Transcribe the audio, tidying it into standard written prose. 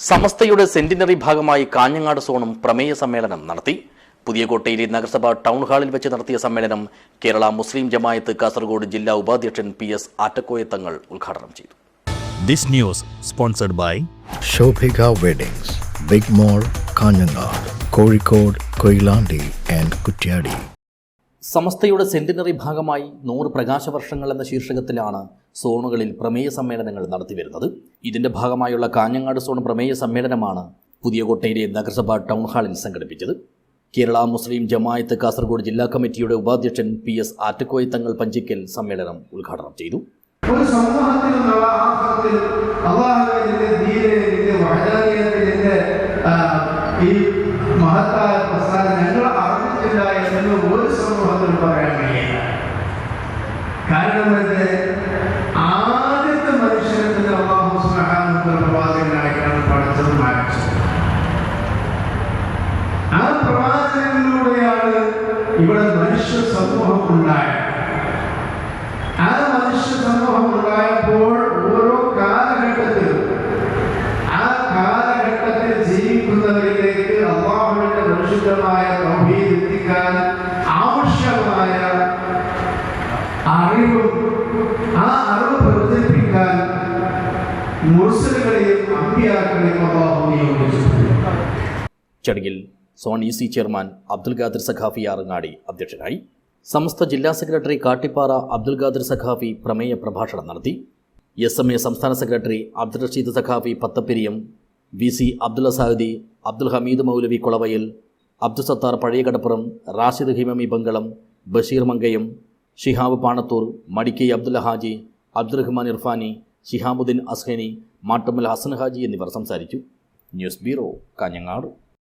സമസ്തയുടെ സെന്റിനറി ഭാഗമായി കാഞ്ഞങ്ങാട് സോണും പ്രമേയ സമ്മേളനം നടത്തി. പുതിയകോട്ടയിലെ നഗരസഭ ടൗൺ ഹാളിൽ വെച്ച് നടത്തിയ സമ്മേളനം കേരള മുസ്ലിം ജമാഅത്ത് കാസർഗോഡ് ജില്ലാ ഉപാധ്യക്ഷൻ PS ആറ്റക്കോയ തങ്ങൾ ഉദ്ഘാടനം ചെയ്തു. This news sponsored by Shobhika Weddings, Big Mall, Kanyanad, Kozhikode, Koilandi and Kutyadi. സമസ്തയുടെ സെന്റിനറി ഭാഗമായി 100 പ്രകാശവർഷങ്ങൾ എന്ന ശീർഷകത്തിലാണ് സോണുകളിൽ പ്രമേയ സമ്മേളനങ്ങൾ നടത്തിവരുന്നത്. ഇതിന്റെ ഭാഗമായുള്ള കാഞ്ഞങ്ങാട് സോൺ പ്രമേയ സമ്മേളനമാണ് പുതിയകോട്ടയിലെ നഗരസഭ ടൗൺ ഹാളിൽ സംഘടിപ്പിച്ചത്. കേരള മുസ്ലിം ജമാഅത്ത് കാസർഗോഡ് ജില്ലാ കമ്മിറ്റിയുടെ ഉപാധ്യക്ഷൻ PS ആറ്റക്കോയ തങ്ങൾ പഞ്ചിക്കൽ സമ്മേളനം ഉദ്ഘാടനം ചെയ്തു. ഒരു സമൂഹത്തിലുള്ള ആഖിറത്തിൽ അല്ലാഹുവിന്റെ ദീനിന്റെ വഹദാനിയത്തിന്റെ ഈ മഹത്തായ പ്രസ്ഥാനം ഞങ്ങൾ അറിഞ്ഞിട്ടില്ല എന്ന് ഒരു സമൂഹത്തിൽ പറയാൻ കഴിയില്ല. കാരണം ആദ്യത്തെ മനുഷ്യനെ അല്ലാഹു സുബ്ഹാനഹു വ തആല പ്രവാചകനായിട്ടാണ് പഠിച്ചത് മാറ്റിച്ചത്. ആ പ്രവാചകനിലൂടെയാണ് ഇവിടെ മനുഷ്യ സമൂഹം ഉണ്ടായത്. ആ മനുഷ്യ സമൂഹം ഉണ്ടായപ്പോൾ ഓരോ കാലഘട്ടത്തിലും ആ കാലഘട്ടത്തിൽ ജീവിക്കുന്നവരിലേക്ക് അല്ലാഹുവിന്റെ പരിശുദ്ധമായ തൗഹീദ് എത്തിക്കാൻ ആവശ്യമായ അറിവും ആ അറിവ് പ്രചരിപ്പിക്കാൻ മുർസലുകളെയും അമ്പിയാക്കളെയും അല്ലാഹു നിയോഗിച്ചു. ചടങ്ങിൽ zone EC chairman Abdul Khadir Saqafi Arangadi അധ്യക്ഷനായി. സമസ്ത ജില്ലാ സെക്രട്ടറി കാട്ടിപ്പാറ അബ്ദുൽ ഖാദിർ സഖാഫി പ്രമേയ പ്രഭാഷണം നടത്തി. SMA സംസ്ഥാന സെക്രട്ടറി അബ്ദുൽ റഷീദ് സഖാഫി പത്തപ്പെരിയം, VC അബ്ദുൽ സാഹിദി, അബ്ദുൽ ഹമീദ് മൗലവി കൊളവയൽ, അബ്ദുൽ സത്താർ പഴയകടപ്പുറം, റാഷിദ് ഹിമമി ബംഗളം, ബഷീർ മങ്കയം, ഷിഹാബ് പാണത്തൂർ, മടിക്കൈ അബ്ദുൽ ഹാജി, അബ്ദുൽ റഹ്മാൻ ഇർഫാനി, ഷിഹാബുദ്ദീൻ അസ്ഹനി, മാട്ടുമ്മൽ ഹസൻ ഹാജി എന്നിവർ സംസാരിച്ചു. News bureau, Kanhangad.